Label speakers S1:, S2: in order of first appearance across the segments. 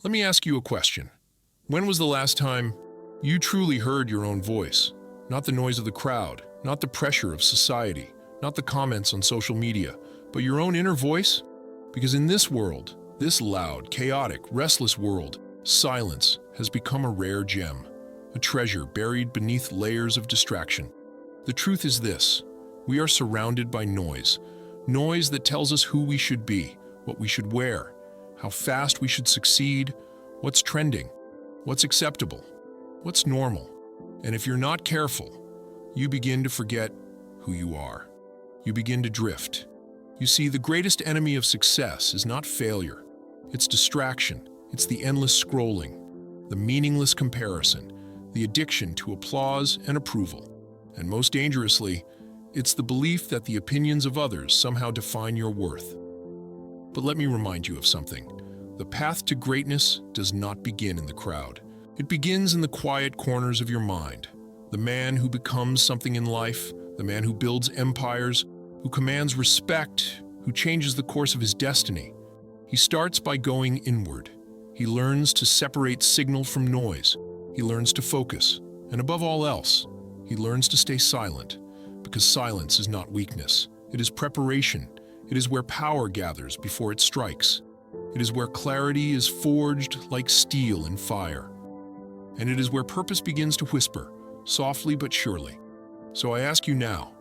S1: Let me ask you a question. When was the last time you truly heard your own voice? Not the noise of the crowd, not the pressure of society, not the comments on social media, but your own inner voice? Because in this world, this loud, chaotic, restless world, silence has become a rare gem, a treasure buried beneath layers of distraction. The truth is this: we are surrounded by noise that tells us who we should be, what we should wear, how fast we should succeed, what's trending, what's acceptable, what's normal. And if you're not careful, you begin to forget who you are. You begin to drift. You see, the greatest enemy of success is not failure. It's distraction. It's the endless scrolling, the meaningless comparison, the addiction to applause and approval. And most dangerously, it's the belief that the opinions of others somehow define your worth. But let me remind you of something. The path to greatness does not begin in the crowd. It begins in the quiet corners of your mind. The man who becomes something in life, the man who builds empires, who commands respect, who changes the course of his destiny. He starts by going inward. He learns to separate signal from noise. He learns to focus. And above all else, he learns to stay silent. Because silence is not weakness. It is preparation. It is where power gathers before it strikes. It is where clarity is forged like steel in fire. And it is where purpose begins to whisper, softly but surely. So I ask you now,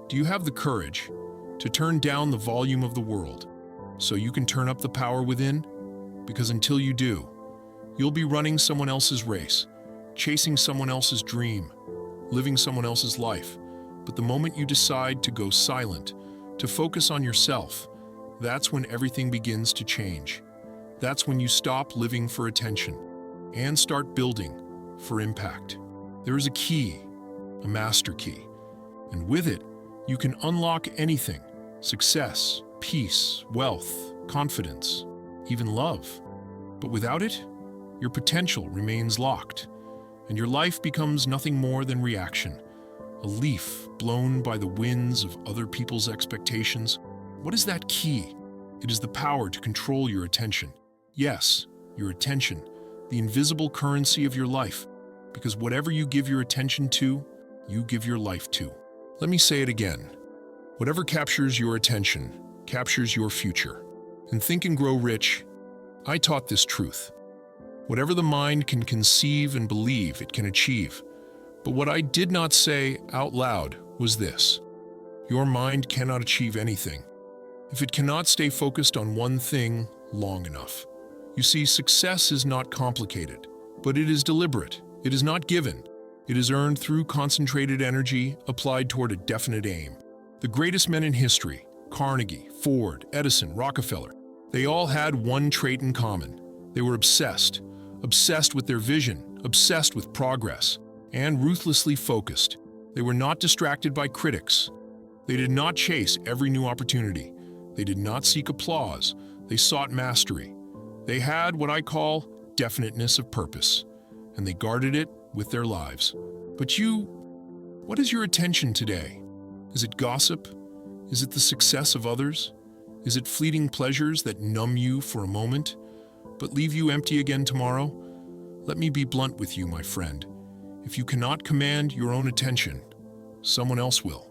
S1: do you have the courage to turn down the volume of the world so you can turn up the power within? Because until you do, you'll be running someone else's race, chasing someone else's dream, living someone else's life. But the moment you decide to go silent, to focus on yourself, that's when everything begins to change. That's when you stop living for attention and start building for impact. There is a key, a master key, and with it, you can unlock anything: success, peace, wealth, confidence, even love. But without it, your potential remains locked, and your life becomes nothing more than reaction, a leaf blown by the winds of other people's expectations. What is that key? It is the power to control your attention. Yes, your attention, the invisible currency of your life, because whatever you give your attention to, you give your life to. Let me say it again. Whatever captures your attention captures your future. In Think and Grow Rich, I taught this truth. Whatever the mind can conceive and believe, it can achieve. But what I did not say out loud was this: your mind cannot achieve anything if it cannot stay focused on one thing long enough. You see, success is not complicated, but it is deliberate. It is not given. It is earned through concentrated energy applied toward a definite aim. The greatest men in history, Carnegie, Ford, Edison, Rockefeller, they all had one trait in common. They were obsessed with their vision, obsessed with progress, and ruthlessly focused. They were not distracted by critics. They did not chase every new opportunity. They did not seek applause. They sought mastery. They had what I call definiteness of purpose, and they guarded it with their lives. But you, what is your attention today? Is it gossip? Is it the success of others? Is it fleeting pleasures that numb you for a moment, but leave you empty again tomorrow? Let me be blunt with you, my friend. If you cannot command your own attention, someone else will.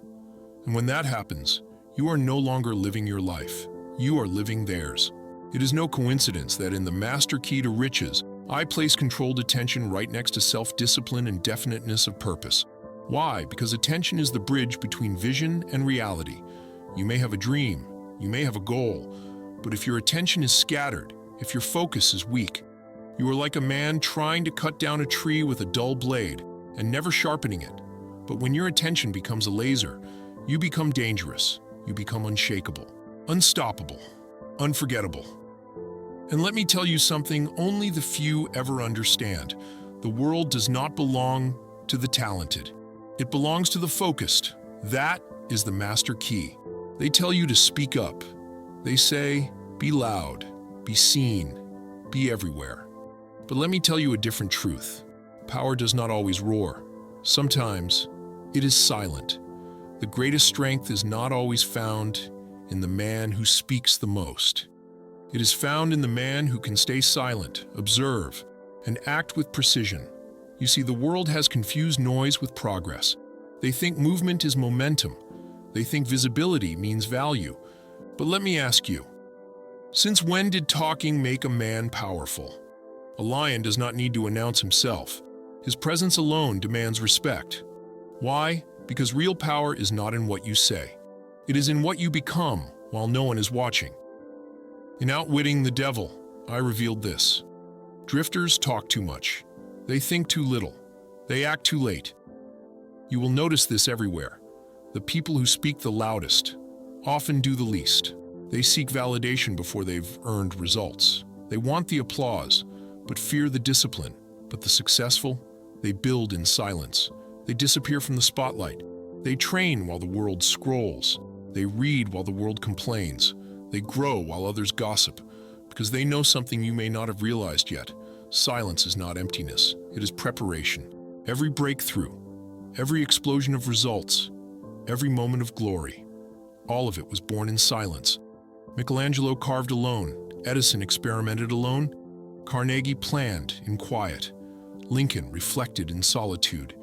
S1: And when that happens, you are no longer living your life. You are living theirs. It is no coincidence that in the master key to riches, I place controlled attention right next to self-discipline and definiteness of purpose. Why? Because attention is the bridge between vision and reality. You may have a dream, you may have a goal, but if your attention is scattered, if your focus is weak, you are like a man trying to cut down a tree with a dull blade and never sharpening it. But when your attention becomes a laser, you become dangerous, you become unshakable, unstoppable, unforgettable. And let me tell you something only the few ever understand. The world does not belong to the talented. It belongs to the focused. That is the master key. They tell you to speak up. They say, be loud, be seen, be everywhere. But let me tell you a different truth. Power does not always roar. Sometimes it is silent. The greatest strength is not always found in the man who speaks the most. It is found in the man who can stay silent, observe, and act with precision. You see, the world has confused noise with progress. They think movement is momentum. They think visibility means value. But let me ask you, since when did talking make a man powerful? A lion does not need to announce himself. His presence alone demands respect. Why? Because real power is not in what you say. It is in what you become while no one is watching. In Outwitting the Devil, I revealed this. Drifters talk too much. They think too little. They act too late. You will notice this everywhere. The people who speak the loudest often do the least. They seek validation before they've earned results. They want the applause, but fear the discipline. But the successful, they build in silence. They disappear from the spotlight. They train while the world scrolls. They read while the world complains. They grow while others gossip, because they know something you may not have realized yet. Silence is not emptiness. It is preparation. Every breakthrough, every explosion of results, every moment of glory, all of it was born in silence. Michelangelo carved alone. Edison experimented alone. Carnegie planned in quiet. Lincoln reflected in solitude.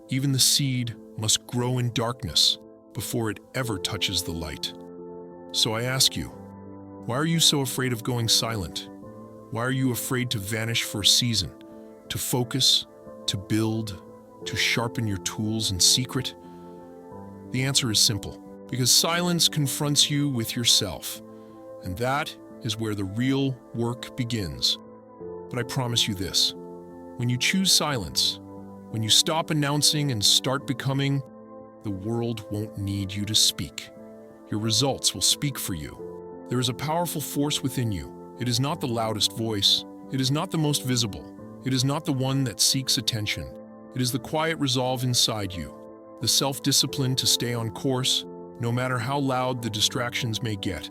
S1: Even the seed must grow in darkness before it ever touches the light. So I ask you, why are you so afraid of going silent? Why are you afraid to vanish for a season, to focus, to build, to sharpen your tools in secret? The answer is simple, because silence confronts you with yourself, and that is where the real work begins. But I promise you this, when you choose silence, when you stop announcing and start becoming, the world won't need you to speak. Your results will speak for you. There is a powerful force within you. It is not the loudest voice. It is not the most visible. It is not the one that seeks attention. It is the quiet resolve inside you, the self-discipline to stay on course, no matter how loud the distractions may get,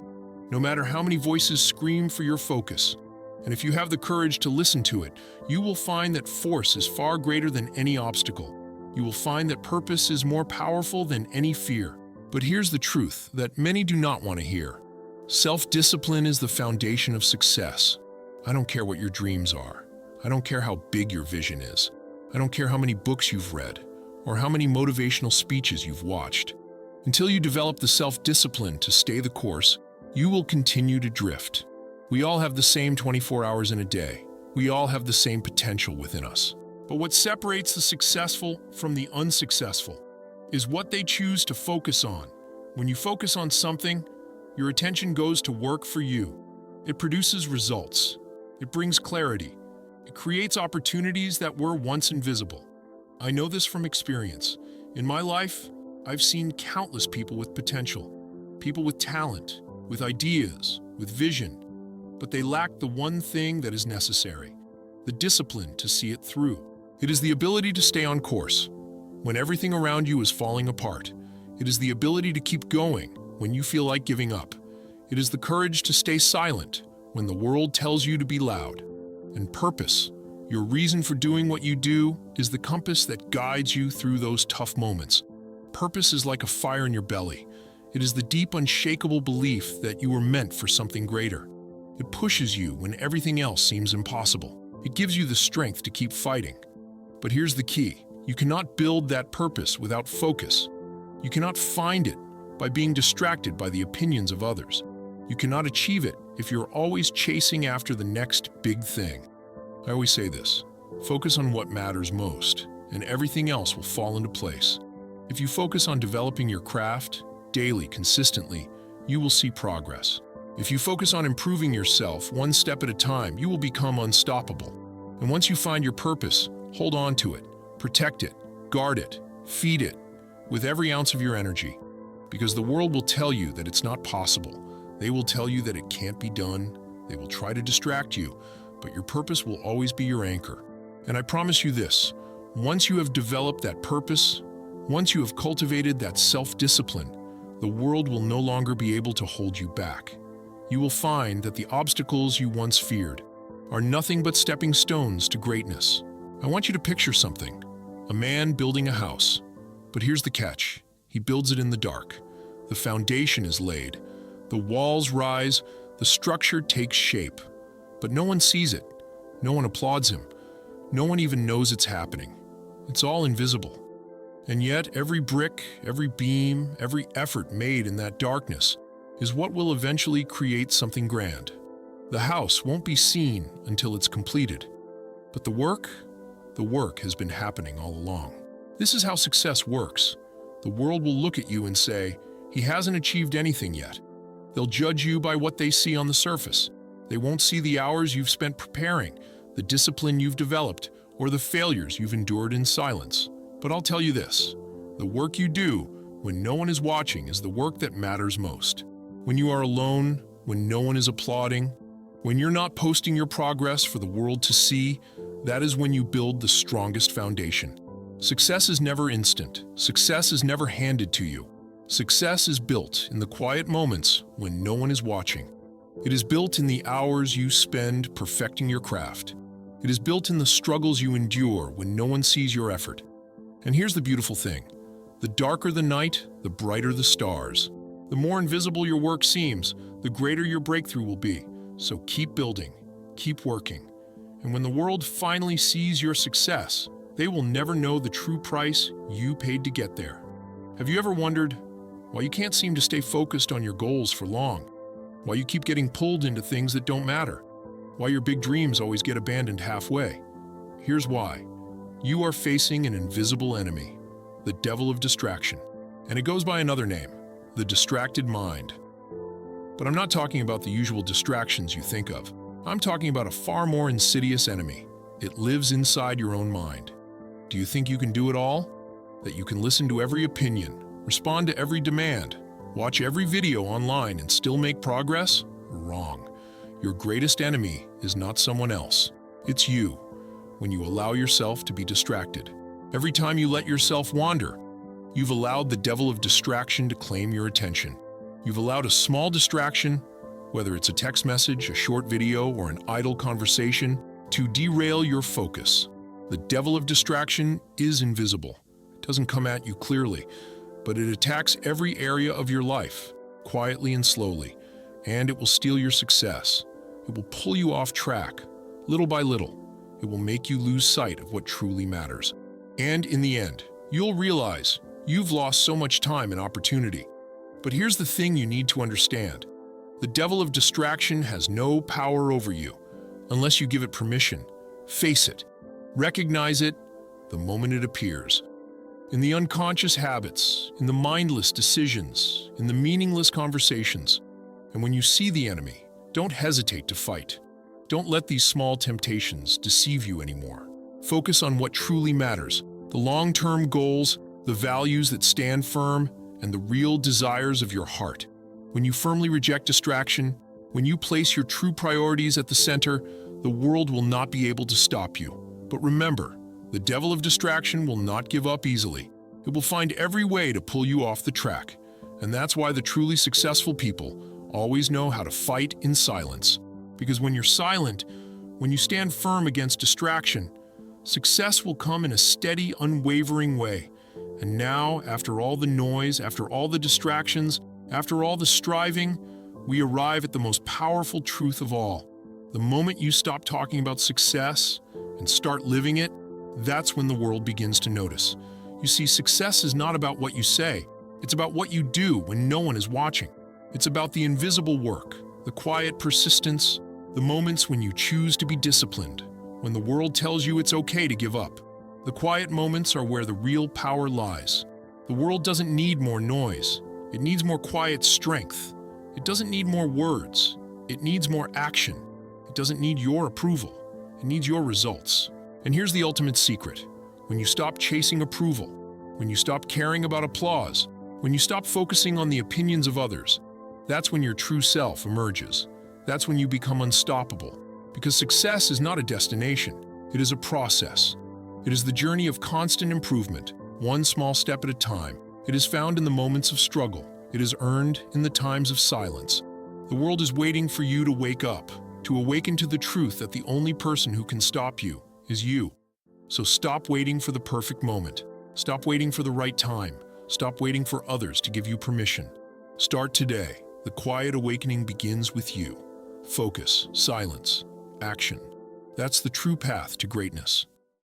S1: no matter how many voices scream for your focus. And if you have the courage to listen to it, you will find that force is far greater than any obstacle. You will find that purpose is more powerful than any fear. But here's the truth that many do not want to hear. Self-discipline is the foundation of success. I don't care what your dreams are. I don't care how big your vision is. I don't care how many books you've read or how many motivational speeches you've watched. Until you develop the self-discipline to stay the course, you will continue to drift. We all have the same 24 hours in a day. We all have the same potential within us. But what separates the successful from the unsuccessful is what they choose to focus on. When you focus on something, your attention goes to work for you. It produces results. It brings clarity. It creates opportunities that were once invisible. I know this from experience. In my life, I've seen countless people with potential, people with talent, with ideas, with vision, but they lack the one thing that is necessary, the discipline to see it through. It is the ability to stay on course when everything around you is falling apart. It is the ability to keep going when you feel like giving up. It is the courage to stay silent when the world tells you to be loud. And purpose, your reason for doing what you do, is the compass that guides you through those tough moments. Purpose is like a fire in your belly. It is the deep, unshakable belief that you were meant for something greater. It pushes you when everything else seems impossible. It gives you the strength to keep fighting. But here's the key. You cannot build that purpose without focus. You cannot find it by being distracted by the opinions of others. You cannot achieve it if you're always chasing after the next big thing. I always say this, focus on what matters most, and everything else will fall into place. If you focus on developing your craft, daily, consistently, you will see progress. If you focus on improving yourself one step at a time, you will become unstoppable. And once you find your purpose, hold on to it, protect it, guard it, feed it, with every ounce of your energy. Because the world will tell you that it's not possible. They will tell you that it can't be done. They will try to distract you, but your purpose will always be your anchor. And I promise you this, once you have developed that purpose, once you have cultivated that self-discipline, the world will no longer be able to hold you back. You will find that the obstacles you once feared are nothing but stepping stones to greatness. I want you to picture something, a man building a house. But here's the catch, he builds it in the dark. The foundation is laid. The walls rise, The structure takes shape, but no one sees it. No one applauds him. No one even knows it's happening. It's all invisible. And yet, every brick, every beam, every effort made in that darkness is what will eventually create something grand. The house won't be seen until it's completed. But the work has been happening all along. This is how success works. The world will look at you and say, "He hasn't achieved anything yet." They'll judge you by what they see on the surface. They won't see the hours you've spent preparing, the discipline you've developed, or the failures you've endured in silence. But I'll tell you this, the work you do when no one is watching is the work that matters most. When you are alone, when no one is applauding, when you're not posting your progress for the world to see, that is when you build the strongest foundation. Success is never instant. Success is never handed to you. Success is built in the quiet moments when no one is watching. It is built in the hours you spend perfecting your craft. It is built in the struggles you endure when no one sees your effort. And here's the beautiful thing. The darker the night, the brighter the stars. The more invisible your work seems, the greater your breakthrough will be. So keep building, keep working. And when the world finally sees your success, they will never know the true price you paid to get there. Have you ever wondered why you can't seem to stay focused on your goals for long? Why you keep getting pulled into things that don't matter? Why your big dreams always get abandoned halfway? Here's why. You are facing an invisible enemy, the devil of distraction. And it goes by another name, the distracted mind. But I'm not talking about the usual distractions you think of. I'm talking about a far more insidious enemy. It lives inside your own mind. Do you think you can do it all? That you can listen to every opinion, respond to every demand, watch every video online and still make progress? Wrong. Your greatest enemy is not someone else. It's you, when you allow yourself to be distracted. Every time you let yourself wander, you've allowed the devil of distraction to claim your attention. You've allowed a small distraction, whether it's a text message, a short video, or an idle conversation, to derail your focus. The devil of distraction is invisible. It doesn't come at you clearly, but it attacks every area of your life, quietly and slowly, and it will steal your success. It will pull you off track, little by little. It will make you lose sight of what truly matters. And in the end, you'll realize you've lost so much time and opportunity. But here's the thing you need to understand. The devil of distraction has no power over you unless you give it permission. Face it. Recognize it the moment it appears. In the unconscious habits, in the mindless decisions, in the meaningless conversations. And when you see the enemy, don't hesitate to fight. Don't let these small temptations deceive you anymore. Focus on what truly matters, the long-term goals, the values that stand firm, and the real desires of your heart. When you firmly reject distraction, when you place your true priorities at the center, the world will not be able to stop you. But remember, the devil of distraction will not give up easily. It will find every way to pull you off the track. And that's why the truly successful people always know how to fight in silence. Because when you're silent, when you stand firm against distraction, success will come in a steady, unwavering way. And now, after all the noise, after all the distractions, after all the striving, we arrive at the most powerful truth of all. The moment you stop talking about success and start living it, that's when the world begins to notice. You see, success is not about what you say. It's about what you do when no one is watching. It's about the invisible work, the quiet persistence, the moments when you choose to be disciplined, when the world tells you it's okay to give up. The quiet moments are where the real power lies. The world doesn't need more noise. It needs more quiet strength. It doesn't need more words. It needs more action. It doesn't need your approval. It needs your results. And here's the ultimate secret. When you stop chasing approval, when you stop caring about applause, when you stop focusing on the opinions of others, that's when your true self emerges. That's when you become unstoppable. Because success is not a destination. It is a process. It is the journey of constant improvement, one small step at a time. It is found in the moments of struggle. It is earned in the times of silence. The world is waiting for you to wake up, to awaken to the truth that the only person who can stop you is you. So stop waiting for the perfect moment. Stop waiting for the right time. Stop waiting for others to give you permission. Start today. The quiet awakening begins with you. focus, silence, action. That's the true path to greatness.